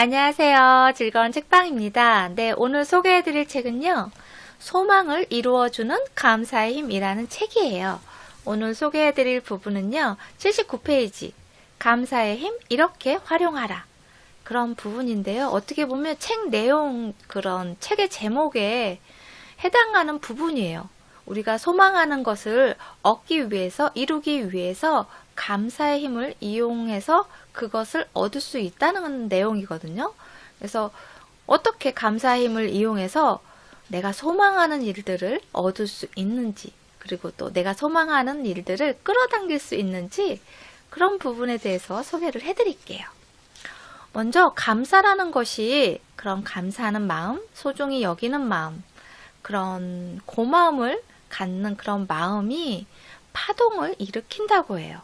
안녕하세요. 즐거운 책방입니다. 네, 오늘 소개해드릴 책은요. 소망을 이루어주는 감사의 힘이라는 책이에요. 오늘 소개해드릴 부분은요. 79페이지 감사의 힘 이렇게 활용하라. 그런 부분인데요. 어떻게 보면 책 내용 그런 책의 제목에 해당하는 부분이에요. 우리가 소망하는 것을 얻기 위해서 이루기 위해서 감사의 힘을 이용해서 그것을 얻을 수 있다는 내용이거든요. 그래서 어떻게 감사의 힘을 이용해서 내가 소망하는 일들을 얻을 수 있는지, 그리고 또 내가 소망하는 일들을 끌어당길 수 있는지 그런 부분에 대해서 소개를 해드릴게요. 먼저 감사라는 것이 그런 감사하는 마음, 소중히 여기는 마음, 그런 고마움을 갖는 그런 마음이 파동을 일으킨다고 해요.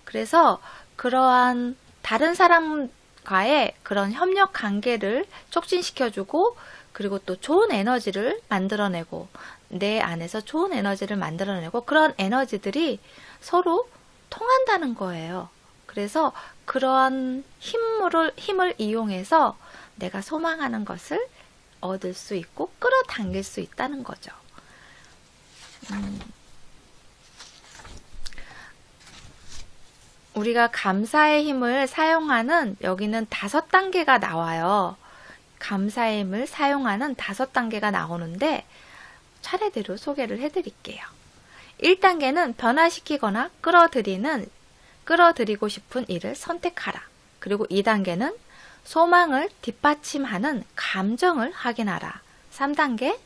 그래서 그러한 다른 사람과의 그런 협력 관계를 촉진시켜주고, 그리고 또 좋은 에너지를 만들어내고, 내 안에서 좋은 에너지를 만들어내고, 그런 에너지들이 서로 통한다는 거예요. 그래서 그러한 힘을 이용해서 내가 소망하는 것을 얻을 수 있고 끌어당길 수 있다는 거죠. 우리가 감사의 힘을 사용하는 여기는 5단계가 나와요. 감사의 힘을 사용하는 5단계가 나오는데 차례대로 소개를 해드릴게요. 1단계는 변화시키거나 끌어들이고 싶은 일을 선택하라. 그리고 2단계는 소망을 뒷받침하는 감정을 확인하라. 3단계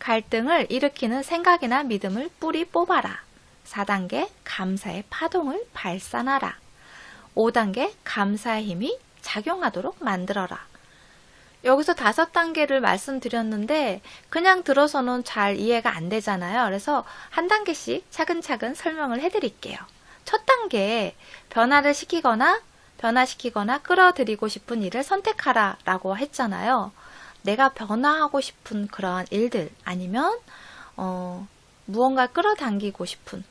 갈등을 일으키는 생각이나 믿음을 뿌리 뽑아라. 4단계 감사의 파동을 발산하라. 5단계 감사의 힘이 작용하도록 만들어라. 여기서 5단계를 말씀드렸는데 그냥 들어서는 잘 이해가 안 되잖아요. 그래서 한 단계씩 차근차근 설명을 해드릴게요. 첫 단계 변화시키거나 끌어들이고 싶은 일을 선택하라 라고 했잖아요. 내가 변화하고 싶은 그러한 일들 아니면 무언가 끌어들이고 싶은,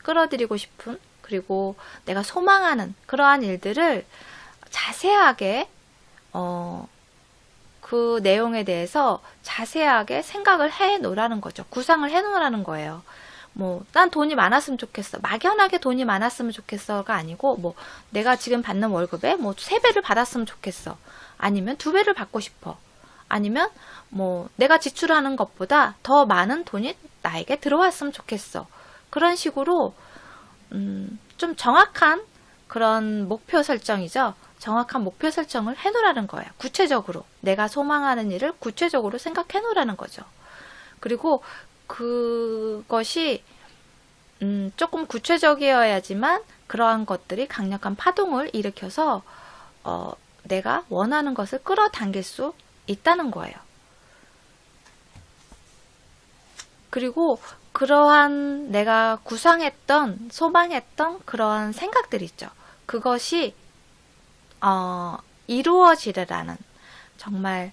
그리고 내가 소망하는 그러한 일들을 자세하게 그 내용에 대해서 자세하게 생각을 해 놓으라는 거죠. 구상을 해 놓으라는 거예요. 난 돈이 많았으면 좋겠어. 막연하게 돈이 많았으면 좋겠어가 아니고, 내가 지금 받는 월급에 3배를 받았으면 좋겠어. 아니면 2배를 받고 싶어. 아니면, 내가 지출하는 것보다 더 많은 돈이 나에게 들어왔으면 좋겠어. 그런 식으로, 좀 정확한 그런 목표 설정이죠. 정확한 목표 설정을 해 놓으라는 거예요. 구체적으로. 내가 소망하는 일을 구체적으로 생각해 놓으라는 거죠. 그리고 그것이 조금 구체적이어야지만 그러한 것들이 강력한 파동을 일으켜서 내가 원하는 것을 끌어당길 수 있다는 거예요. 그리고 그러한 내가 구상했던, 소망했던 그러한 생각들 있죠. 그것이 이루어지리라는, 정말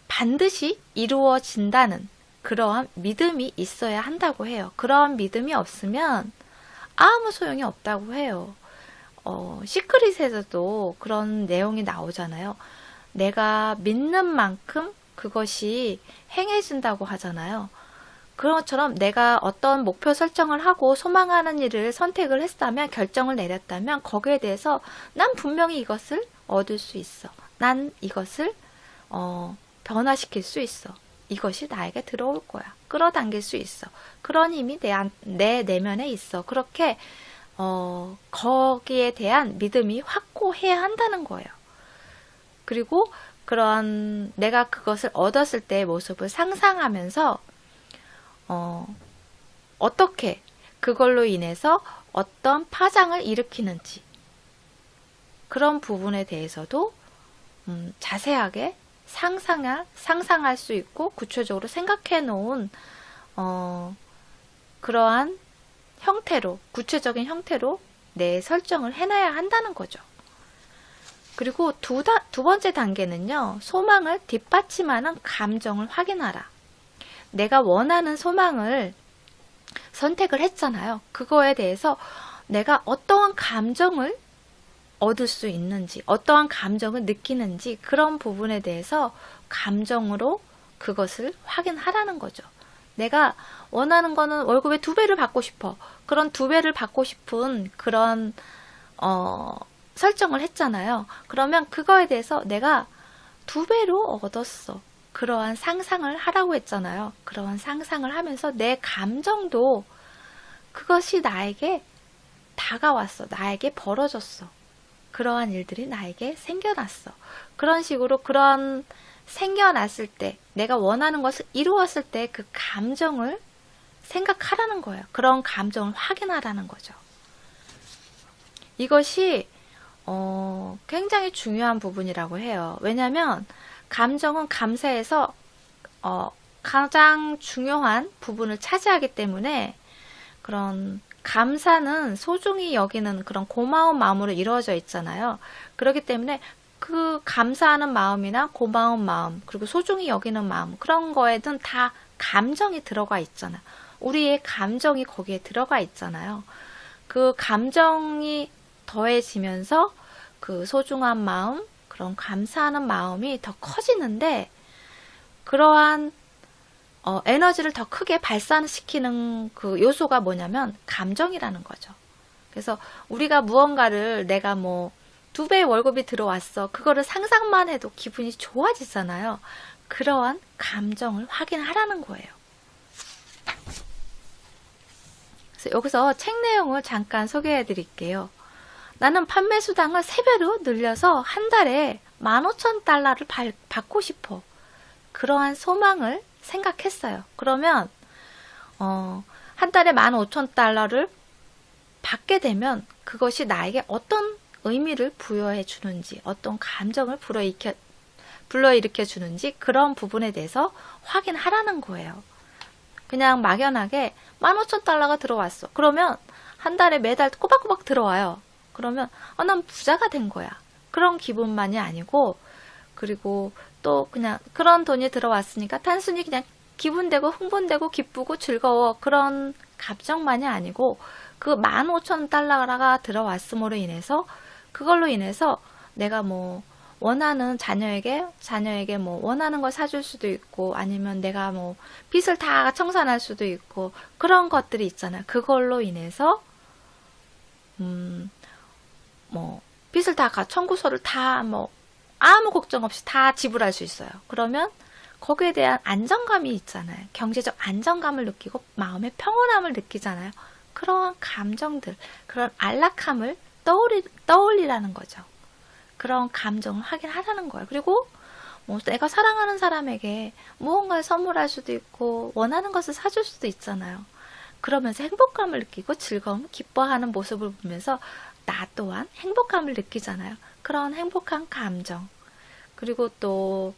반드시 이루어진다는 그러한 믿음이 있어야 한다고 해요. 그러한 믿음이 없으면 아무 소용이 없다고 해요. 시크릿에서도 그런 내용이 나오잖아요. 내가 믿는 만큼 그것이 행해진다고 하잖아요. 그런 것처럼 내가 어떤 목표 설정을 하고 소망하는 일을 선택을 했다면, 결정을 내렸다면 거기에 대해서 난 분명히 이것을 얻을 수 있어. 난 이것을 변화시킬 수 있어. 이것이 나에게 들어올 거야. 끌어당길 수 있어. 그런 힘이 내 내면에 있어. 그렇게 거기에 대한 믿음이 확고해야 한다는 거예요. 그리고 그런 내가 그것을 얻었을 때의 모습을 상상하면서 어떻게 그걸로 인해서 어떤 파장을 일으키는지 그런 부분에 대해서도 자세하게 상상할 수 있고 구체적으로 생각해 놓은 그러한 형태로, 구체적인 형태로 내 설정을 해놔야 한다는 거죠. 그리고 두 번째 단계는요, 소망을 뒷받침하는 감정을 확인하라. 내가 원하는 소망을 선택을 했잖아요. 그거에 대해서 내가 어떠한 감정을 얻을 수 있는지, 어떠한 감정을 느끼는지 그런 부분에 대해서 감정으로 그것을 확인하라는 거죠. 내가 원하는 거는 월급의 2배를 받고 싶어. 그런 2배를 받고 싶은 그런 설정을 했잖아요. 그러면 그거에 대해서 내가 2배로 얻었어. 그러한 상상을 하라고 했잖아요. 그러한 상상을 하면서 내 감정도 그것이 나에게 다가왔어. 나에게 벌어졌어. 그러한 일들이 나에게 생겨났어. 그런 식으로 그런 생겨났을 때 내가 원하는 것을 이루었을 때 그 감정을 생각하라는 거예요. 그런 감정을 확인하라는 거죠. 이것이 굉장히 중요한 부분이라고 해요. 왜냐하면 감정은 감사에서 가장 중요한 부분을 차지하기 때문에 그런 감사는 소중히 여기는 그런 고마운 마음으로 이루어져 있잖아요. 그렇기 때문에 그 감사하는 마음이나 고마운 마음 그리고 소중히 여기는 마음 그런 거에는 다 감정이 들어가 있잖아요. 우리의 감정이 거기에 들어가 있잖아요. 그 감정이 더해지면서 그 소중한 마음 그런 감사하는 마음이 더 커지는데 그러한 에너지를 더 크게 발산시키는 그 요소가 뭐냐면 감정이라는 거죠. 그래서 우리가 무언가를 내가 뭐 2배의 월급이 들어왔어. 그거를 상상만 해도 기분이 좋아지잖아요. 그러한 감정을 확인하라는 거예요. 그래서 여기서 책 내용을 잠깐 소개해 드릴게요. 나는 판매 수당을 3배로 늘려서 한 달에 15,000달러를 받고 싶어. 그러한 소망을 생각했어요. 그러면 한 달에 15,000달러를 받게 되면 그것이 나에게 어떤 의미를 부여해 주는지 어떤 감정을 불러일으켜 주는지 그런 부분에 대해서 확인하라는 거예요. 그냥 막연하게 15,000달러가 들어왔어. 그러면 한 달에 매달 꼬박꼬박 들어와요. 그러면 난 부자가 된 거야. 그런 기분만이 아니고 그리고 또 그냥 그런 돈이 들어왔으니까 단순히 그냥 기분되고 흥분되고 기쁘고 즐거워 그런 감정만이 아니고 그 15,000달러가 들어왔음으로 인해서 그걸로 인해서 내가 뭐 원하는 자녀에게 뭐 원하는 걸 사줄 수도 있고 아니면 내가 뭐 빚을 다 청산할 수도 있고 그런 것들이 있잖아요. 그걸로 인해서 뭐 빚을 다 청구서를 다 뭐 아무 걱정 없이 다 지불할 수 있어요. 그러면 거기에 대한 안정감이 있잖아요. 경제적 안정감을 느끼고 마음의 평온함을 느끼잖아요. 그런 감정들, 그런 안락함을 떠올리라는 거죠. 그런 감정을 확인하라는 거예요. 그리고 뭐 내가 사랑하는 사람에게 무언가를 선물할 수도 있고 원하는 것을 사줄 수도 있잖아요. 그러면서 행복감을 느끼고 즐거움, 기뻐하는 모습을 보면서 나 또한 행복감을 느끼잖아요. 그런 행복한 감정. 그리고 또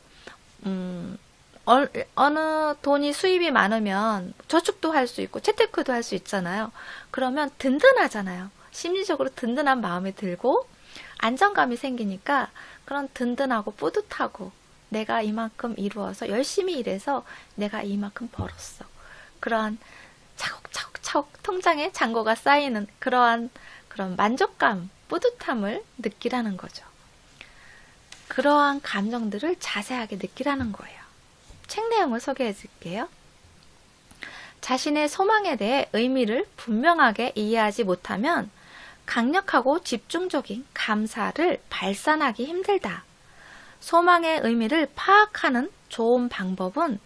어느 돈이 수입이 많으면 저축도 할 수 있고 재테크도 할 수 있잖아요. 그러면 든든하잖아요. 심리적으로 든든한 마음이 들고 안정감이 생기니까 그런 든든하고 뿌듯하고 내가 이만큼 이루어서 열심히 일해서 내가 이만큼 벌었어. 그러한 차곡차곡 통장에 잔고가 쌓이는 그런 만족감, 뿌듯함을 느끼라는 거죠. 그러한 감정들을 자세하게 느끼라는 거예요. 책 내용을 소개해 드릴게요. 자신의 소망에 대해 의미를 분명하게 이해하지 못하면 강력하고 집중적인 감사를 발산하기 힘들다. 소망의 의미를 파악하는 좋은 방법은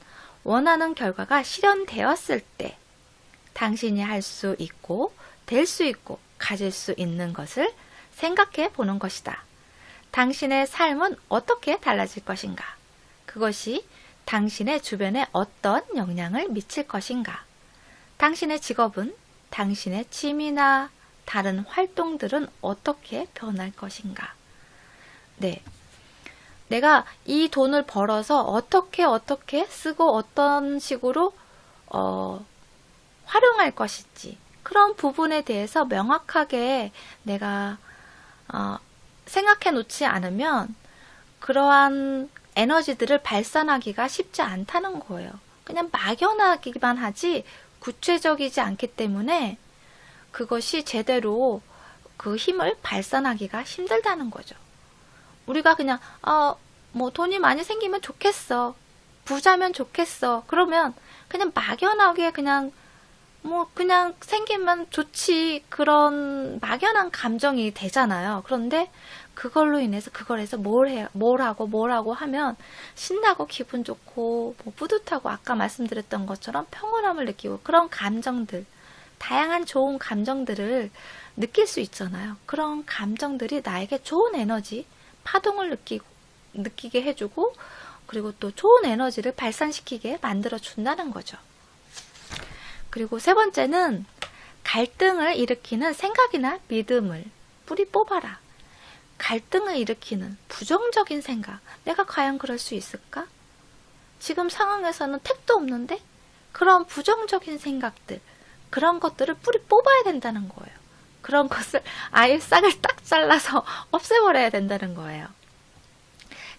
원하는 결과가 실현되었을 때 당신이 할 수 있고 될 수 있고 가질 수 있는 것을 생각해 보는 것이다. 당신의 삶은 어떻게 달라질 것인가? 그것이 당신의 주변에 어떤 영향을 미칠 것인가? 당신의 직업은, 당신의 취미나 다른 활동들은 어떻게 변할 것인가? 네. 내가 이 돈을 벌어서 어떻게 쓰고 어떤 식으로 활용할 것인지 그런 부분에 대해서 명확하게 내가 생각해 놓지 않으면 그러한 에너지들을 발산하기가 쉽지 않다는 거예요. 그냥 막연하기만 하지 구체적이지 않기 때문에 그것이 제대로 그 힘을 발산하기가 힘들다는 거죠. 우리가 그냥 뭐 돈이 많이 생기면 좋겠어, 부자면 좋겠어, 그러면 그냥 막연하게 그냥 뭐 그냥 생기면 좋지, 그런 막연한 감정이 되잖아요. 그런데 그걸로 인해서 그걸 해서 뭘 하고 하면 신나고 기분 좋고 뭐 뿌듯하고 아까 말씀드렸던 것처럼 평온함을 느끼고 그런 감정들, 다양한 좋은 감정들을 느낄 수 있잖아요. 그런 감정들이 나에게 좋은 에너지, 파동을 느끼게 해주고, 그리고 또 좋은 에너지를 발산시키게 만들어 준다는 거죠. 그리고 세 번째는 갈등을 일으키는 생각이나 믿음을 뿌리 뽑아라. 갈등을 일으키는 부정적인 생각, 내가 과연 그럴 수 있을까? 지금 상황에서는 택도 없는데? 그런 부정적인 생각들, 그런 것들을 뿌리 뽑아야 된다는 거예요. 그런 것을 아예 싹을 딱 잘라서 없애버려야 된다는 거예요.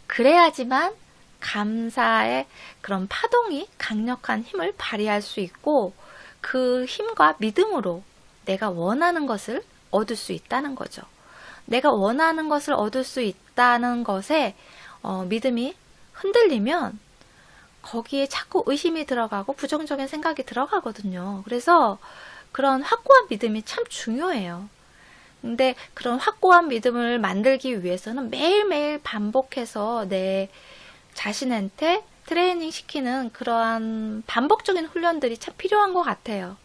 그래야지만 감사의 그런 파동이 강력한 힘을 발휘할 수 있고, 그 힘과 믿음으로 내가 원하는 것을 얻을 수 있다는 거죠. 내가 원하는 것을 얻을 수 있다는 것에 믿음이 흔들리면 거기에 자꾸 의심이 들어가고 부정적인 생각이 들어가거든요. 그래서 그런 확고한 믿음이 참 중요해요. 근데 그런 확고한 믿음을 만들기 위해서는 매일매일 반복해서 내 자신한테 트레이닝 시키는 그러한 반복적인 훈련들이 참 필요한 것 같아요.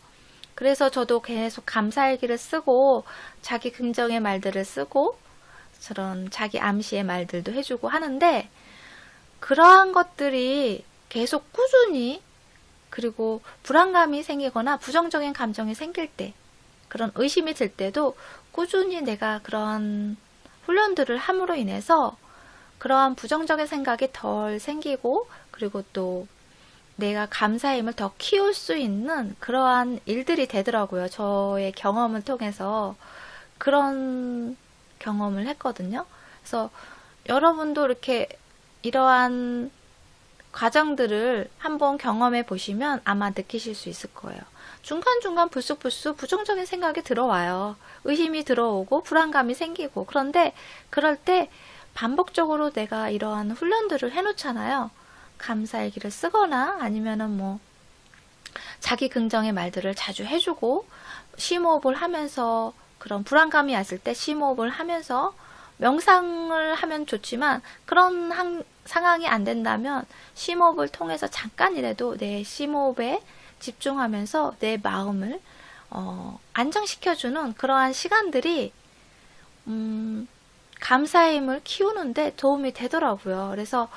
그래서 저도 계속 감사일기를 쓰고 자기 긍정의 말들을 쓰고 저런 자기 암시의 말들도 해주고 하는데, 그러한 것들이 계속 꾸준히, 그리고 불안감이 생기거나 부정적인 감정이 생길 때, 그런 의심이 들 때도 꾸준히 내가 그런 훈련들을 함으로 인해서 그러한 부정적인 생각이 덜 생기고, 그리고 또 내가 감사의 힘을 더 키울 수 있는 그러한 일들이 되더라고요. 저의 경험을 통해서 그런 경험을 했거든요. 그래서 여러분도 이렇게 이러한 과정들을 한번 경험해 보시면 아마 느끼실 수 있을 거예요. 중간중간 불쑥불쑥 부정적인 생각이 들어와요. 의심이 들어오고 불안감이 생기고. 그런데 그럴 때 반복적으로 내가 이러한 훈련들을 해놓잖아요. 감사일기를 쓰거나 아니면은 뭐 자기 긍정의 말들을 자주 해주고, 심호흡을 하면서 그런 불안감이 왔을 때 심호흡을 하면서 명상을 하면 좋지만, 그런 상황이 안 된다면 심호흡을 통해서 잠깐이라도 내 심호흡에 집중하면서 내 마음을 안정시켜주는 그러한 시간들이 감사의 힘을 키우는데 도움이 되더라고요. 그래서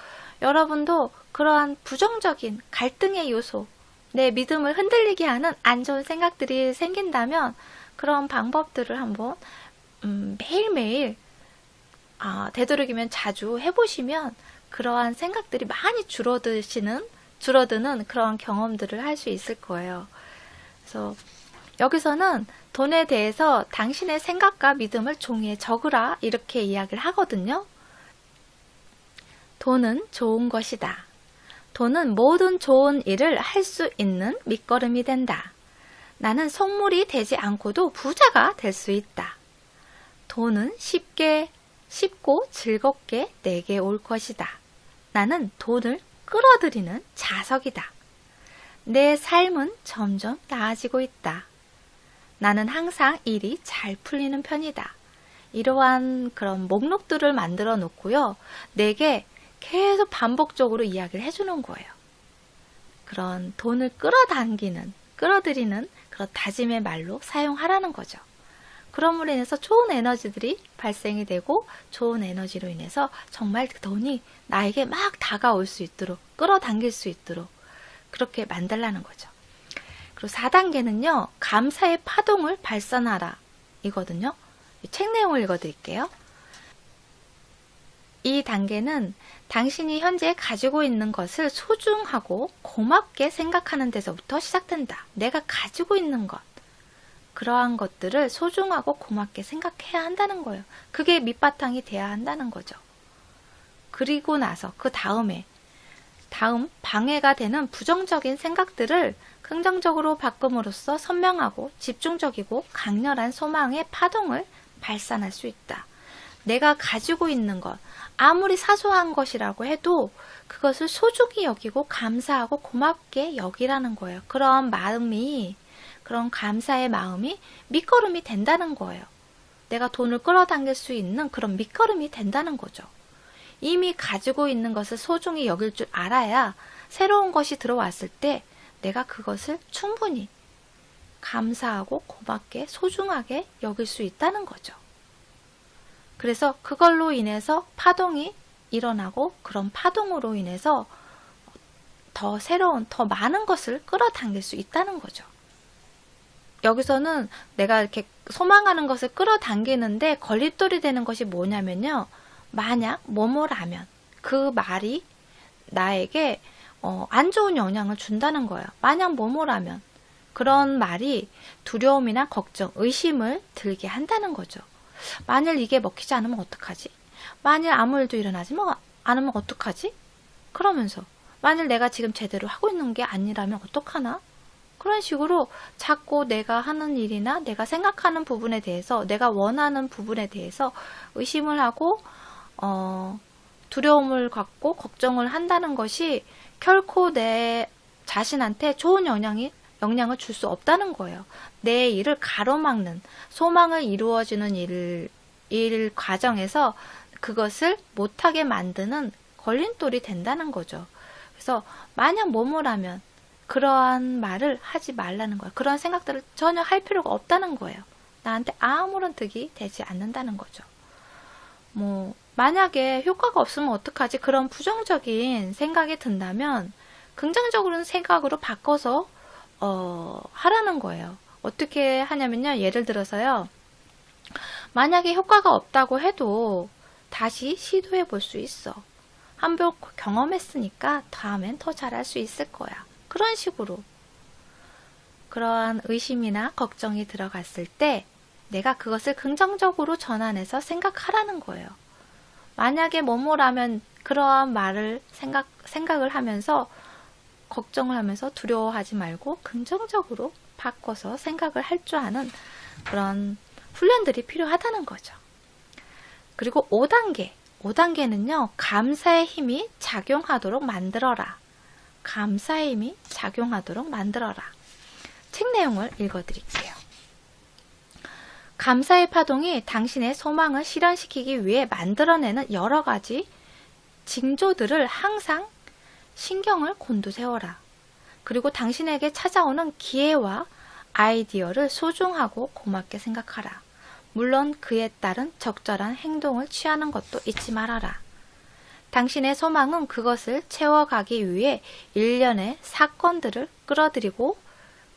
여러분도 그러한 부정적인 갈등의 요소, 내 믿음을 흔들리게 하는 안 좋은 생각들이 생긴다면 그런 방법들을 한번 매일매일 되도록이면 자주 해보시면 그러한 생각들이 많이 줄어드는 그런 경험들을 할 수 있을 거예요. 그래서 여기서는 돈에 대해서 당신의 생각과 믿음을 종이에 적으라, 이렇게 이야기를 하거든요. 돈은 좋은 것이다. 돈은 모든 좋은 일을 할 수 있는 밑거름이 된다. 나는 속물이 되지 않고도 부자가 될 수 있다. 돈은 쉽고 즐겁게 내게 올 것이다. 나는 돈을 끌어들이는 자석이다. 내 삶은 점점 나아지고 있다. 나는 항상 일이 잘 풀리는 편이다. 이러한 그런 목록들을 만들어 놓고요. 내게 계속 반복적으로 이야기를 해주는 거예요. 그런 돈을 끌어들이는 그런 다짐의 말로 사용하라는 거죠. 그럼으로 인해서 좋은 에너지들이 발생이 되고, 좋은 에너지로 인해서 정말 그 돈이 나에게 막 다가올 수 있도록, 끌어당길 수 있도록 그렇게 만들라는 거죠. 그리고 4단계는요. 감사의 파동을 발산하라 이거든요. 책 내용을 읽어드릴게요. 이 단계는 당신이 현재 가지고 있는 것을 소중하고 고맙게 생각하는 데서부터 시작된다. 내가 가지고 있는 것, 그러한 것들을 소중하고 고맙게 생각해야 한다는 거예요. 그게 밑바탕이 돼야 한다는 거죠. 그리고 나서 그 다음 방해가 되는 부정적인 생각들을 긍정적으로 바꿈으로써 선명하고 집중적이고 강렬한 소망의 파동을 발산할 수 있다. 내가 가지고 있는 것, 아무리 사소한 것이라고 해도 그것을 소중히 여기고 감사하고 고맙게 여기라는 거예요. 그런 마음이, 그런 감사의 마음이 밑거름이 된다는 거예요. 내가 돈을 끌어당길 수 있는 그런 밑거름이 된다는 거죠. 이미 가지고 있는 것을 소중히 여길 줄 알아야 새로운 것이 들어왔을 때 내가 그것을 충분히 감사하고 고맙게 소중하게 여길 수 있다는 거죠. 그래서 그걸로 인해서 파동이 일어나고 그런 파동으로 인해서 더 새로운, 더 많은 것을 끌어당길 수 있다는 거죠. 여기서는 내가 이렇게 소망하는 것을 끌어당기는데 걸림돌이 되는 것이 뭐냐면요. 만약 뭐뭐라면 그 말이 나에게 안 좋은 영향을 준다는 거예요. 만약 뭐뭐라면 그런 말이 두려움이나 걱정, 의심을 들게 한다는 거죠. 만일 이게 먹히지 않으면 어떡하지? 만일 아무 일도 일어나지 않으면 어떡하지? 그러면서 만일 내가 지금 제대로 하고 있는 게 아니라면 어떡하나? 그런 식으로 자꾸 내가 하는 일이나 내가 생각하는 부분에 대해서 내가 원하는 부분에 대해서 의심을 하고 두려움을 갖고 걱정을 한다는 것이 결코 내 자신한테 좋은 영향을 줄 수 없다는 거예요. 내 일을 가로막는, 소망을 이루어지는 일 과정에서 그것을 못하게 만드는 걸림돌이 된다는 거죠. 그래서 만약 뭐뭐라면 그러한 말을 하지 말라는 거예요. 그런 생각들을 전혀 할 필요가 없다는 거예요. 나한테 아무런 득이 되지 않는다는 거죠. 만약에 효과가 없으면 어떡하지? 그런 부정적인 생각이 든다면 긍정적인 생각으로 바꿔서 하라는 거예요. 어떻게 하냐면요. 예를 들어서요. 만약에 효과가 없다고 해도 다시 시도해 볼 수 있어. 한 번 경험했으니까 다음엔 더 잘할 수 있을 거야. 그런 식으로 그러한 의심이나 걱정이 들어갔을 때 내가 그것을 긍정적으로 전환해서 생각하라는 거예요. 만약에 뭐뭐라면 그러한 말을 생각을 하면서 걱정을 하면서 두려워하지 말고 긍정적으로 바꿔서 생각을 할 줄 아는 그런 훈련들이 필요하다는 거죠. 그리고 5단계는요. 감사의 힘이 작용하도록 만들어라. 감사의 힘이 작용하도록 만들어라. 책 내용을 읽어드릴게요. 감사의 파동이 당신의 소망을 실현시키기 위해 만들어내는 여러 가지 징조들을 항상 신경을 곤두세워라. 그리고 당신에게 찾아오는 기회와 아이디어를 소중하고 고맙게 생각하라. 물론 그에 따른 적절한 행동을 취하는 것도 잊지 말아라. 당신의 소망은 그것을 채워가기 위해 일련의 사건들을 끌어들이고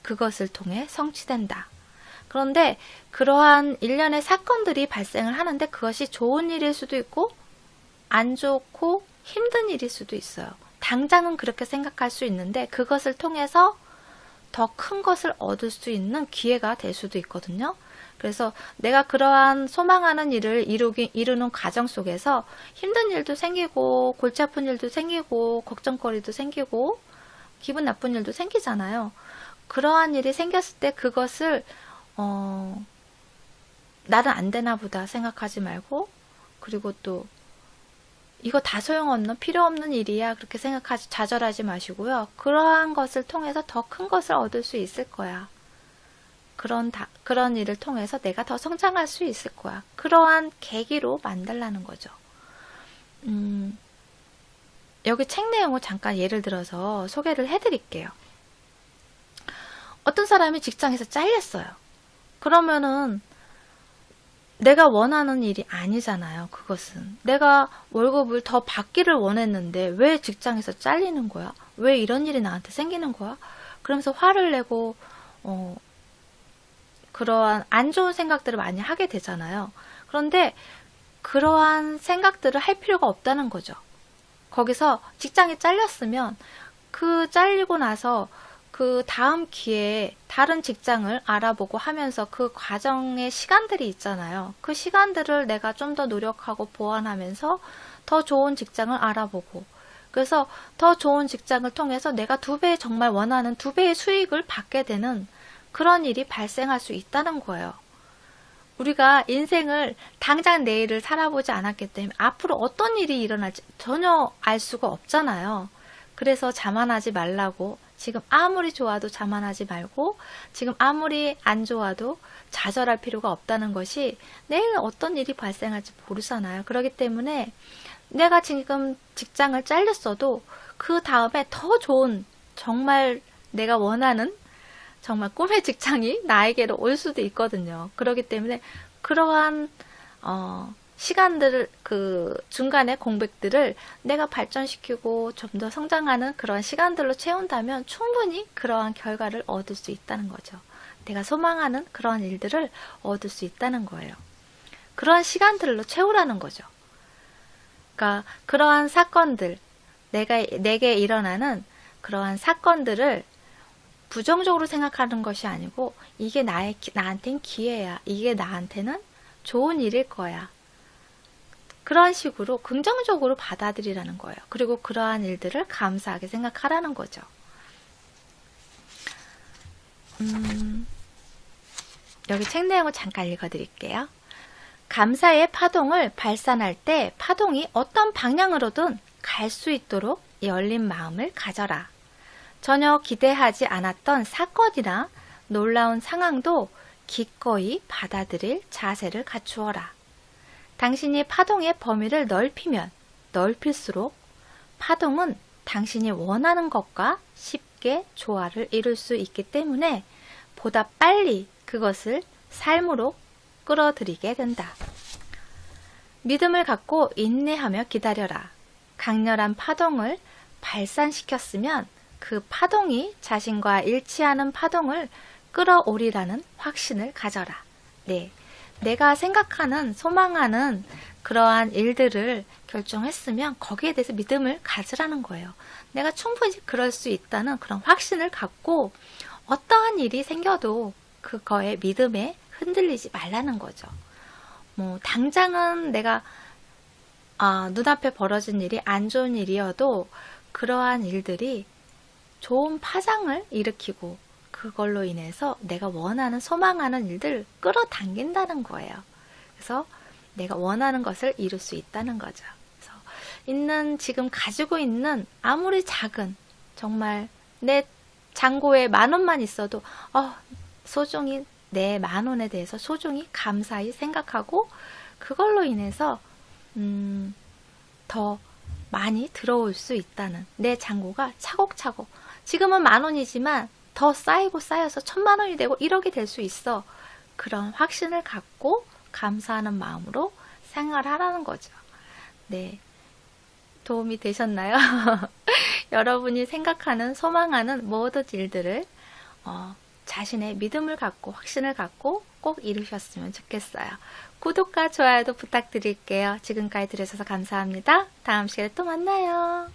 그것을 통해 성취된다. 그런데 그러한 일련의 사건들이 발생을 하는데 그것이 좋은 일일 수도 있고 안 좋고 힘든 일일 수도 있어요. 당장은 그렇게 생각할 수 있는데 그것을 통해서 더 큰 것을 얻을 수 있는 기회가 될 수도 있거든요. 그래서 내가 그러한 소망하는 일을 이루는 과정 속에서 힘든 일도 생기고 골치 아픈 일도 생기고 걱정거리도 생기고 기분 나쁜 일도 생기잖아요. 그러한 일이 생겼을 때 그것을 나는 안 되나 보다 생각하지 말고 그리고 또 이거 다 소용없는 필요 없는 일이야 그렇게 생각하지 좌절하지 마시고요. 그러한 것을 통해서 더 큰 것을 얻을 수 있을 거야. 그런 일을 통해서 내가 더 성장할 수 있을 거야. 그러한 계기로 만들라는 거죠. 여기 책 내용을 잠깐 예를 들어서 소개를 해드릴게요. 어떤 사람이 직장에서 잘렸어요. 그러면은 내가 원하는 일이 아니잖아요. 그것은 내가 월급을 더 받기를 원했는데 왜 직장에서 잘리는 거야? 왜 이런 일이 나한테 생기는 거야? 그러면서 화를 내고 그러한 안 좋은 생각들을 많이 하게 되잖아요. 그런데 그러한 생각들을 할 필요가 없다는 거죠. 거기서 직장에 잘렸으면 그 잘리고 나서 그 다음 기회에 다른 직장을 알아보고 하면서 그 과정의 시간들이 있잖아요. 그 시간들을 내가 좀 더 노력하고 보완하면서 더 좋은 직장을 알아보고 그래서 더 좋은 직장을 통해서 내가 2배 정말 원하는 2배의 수익을 받게 되는 그런 일이 발생할 수 있다는 거예요. 우리가 인생을 당장 내일을 살아보지 않았기 때문에 앞으로 어떤 일이 일어날지 전혀 알 수가 없잖아요. 그래서 자만하지 말라고, 지금 아무리 좋아도 자만하지 말고, 지금 아무리 안 좋아도 좌절할 필요가 없다는 것이, 내일 어떤 일이 발생할지 모르잖아요. 그렇기 때문에 내가 지금 직장을 잘렸어도 그 다음에 더 좋은, 정말 내가 원하는 정말 꿈의 직장이 나에게로 올 수도 있거든요. 그렇기 때문에 그러한 시간들을, 그 중간에 공백들을 내가 발전시키고 좀 더 성장하는 그런 시간들로 채운다면 충분히 그러한 결과를 얻을 수 있다는 거죠. 내가 소망하는 그러한 일들을 얻을 수 있다는 거예요. 그러한 시간들로 채우라는 거죠. 그러니까 그러한 사건들, 내게 일어나는 그러한 사건들을 부정적으로 생각하는 것이 아니고, 이게 나한테는 기회야. 이게 나한테는 좋은 일일 거야. 그런 식으로 긍정적으로 받아들이라는 거예요. 그리고 그러한 일들을 감사하게 생각하라는 거죠. 여기 책 내용을 잠깐 읽어드릴게요. 감사의 파동을 발산할 때 파동이 어떤 방향으로든 갈 수 있도록 열린 마음을 가져라. 전혀 기대하지 않았던 사건이나 놀라운 상황도 기꺼이 받아들일 자세를 갖추어라. 당신이 파동의 범위를 넓히면 넓힐수록 파동은 당신이 원하는 것과 쉽게 조화를 이룰 수 있기 때문에 보다 빨리 그것을 삶으로 끌어들이게 된다. 믿음을 갖고 인내하며 기다려라. 강렬한 파동을 발산시켰으면 그 파동이 자신과 일치하는 파동을 끌어오리라는 확신을 가져라. 네, 내가 생각하는, 소망하는 그러한 일들을 결정했으면 거기에 대해서 믿음을 가지라는 거예요. 내가 충분히 그럴 수 있다는 그런 확신을 갖고 어떠한 일이 생겨도 그거에 믿음에 흔들리지 말라는 거죠. 뭐 당장은 내가 눈앞에 벌어진 일이 안 좋은 일이어도 그러한 일들이 좋은 파장을 일으키고 그걸로 인해서 내가 원하는, 소망하는 일들을 끌어당긴다는 거예요. 그래서 내가 원하는 것을 이룰 수 있다는 거죠. 그래서 지금 가지고 있는 아무리 작은, 정말 내 잔고에 10,000원만 있어도 소중히 내 10,000원에 대해서 소중히 감사히 생각하고 그걸로 인해서 더 많이 들어올 수 있다는, 내 잔고가 차곡차곡, 지금은 10,000원이지만 더 쌓이고 쌓여서 1,000,000원이 되고 1억이 될 수 있어. 그런 확신을 갖고 감사하는 마음으로 생활하라는 거죠. 네, 도움이 되셨나요? 여러분이 생각하는, 소망하는 모든 일들을 자신의 믿음을 갖고, 확신을 갖고 꼭 이루셨으면 좋겠어요. 구독과 좋아요도 부탁드릴게요. 지금까지 들으셔서 감사합니다. 다음 시간에 또 만나요.